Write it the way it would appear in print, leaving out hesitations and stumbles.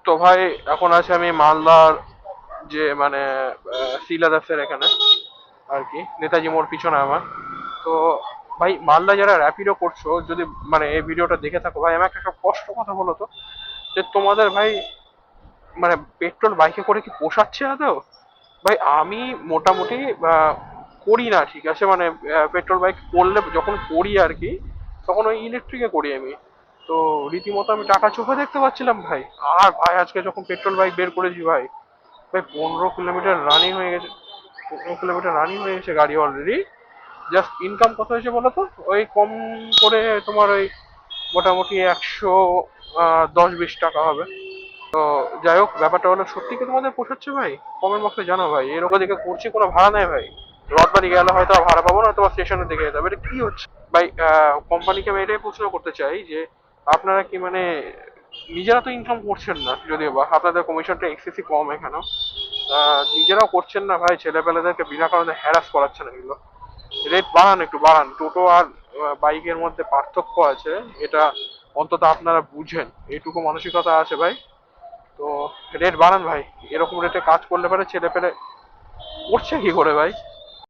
তো ভাই এখন আছে আমি মালদার যে মানে শিলাদাসের এখানে আর কি, নেতাজি মোড় পিছনে আমার। তো ভাই মালদা যারা র্যাপিডো করছো, যদি মানে এই ভিডিওটা দেখে থাকো ভাই, আমাকে একটা কষ্ট কথা বলো তো, যে তোমাদের ভাই মানে পেট্রোল বাইকে করে কি পোষাচ্ছে আদৌ? ভাই আমি মোটামুটি করি না, ঠিক আছে, মানে পেট্রোল বাইক করলে যখন করি আর কি, তখন ওই ইলেকট্রিকে করি আমি। তো রীতিমতো আমি টাকা চোখে দেখতে পাচ্ছিলাম ভাই। আর ভাই আজকে যখন পেট্রোল বাইক বের করেছি ভাই, ভাই 15 কিলোমিটার রানিং হয়ে গেছে। 15 কিলোমিটার রানিং হয়ে গেছে গাড়ি অলরেডি। জাস্ট ইনকাম কত হয়েছে বলো তো? ওই কম করে তোমার ওই মোটামুটি 110-20 টাকা হবে। তো যাই হোক, ব্যাপারটা হলো সত্যি কি তোমাদের পোষাচ্ছে ভাই? কমেন্ট বক্সে জানো ভাই। এরকম দিকে করছি, কোনো ভাড়া নেই ভাই। রথবাড়ি গেলে হয়তো আর ভাড়া পাবো না, তোমার স্টেশনের দিকে যেতে হবে। এটা কি হচ্ছে ভাই? কোম্পানিকে আমি এটাই প্রশ্ন করতে চাই যে আপনারা কি মানে নিজেরা তো ইনকাম করছেন না, যদিও বা আপনাদের কমিশনটা এক্সেসই কম এখানেও, নিজেরাও করছেন না ভাই, ছেলেপেলেদেরকে বিনা কারণে হ্যারাস করাচ্ছেন এগুলো। রেট বাড়ান, একটু বাড়ান। টোটো আর বাইকের মধ্যে পার্থক্য আছে, এটা অন্তত আপনারা বুঝেন, এইটুকু মানসিকতা আছে ভাই। তো রেট বাড়ান ভাই। এরকম রেটে কাজ করলে পারে ছেলে পেলে করছে কি করে ভাই?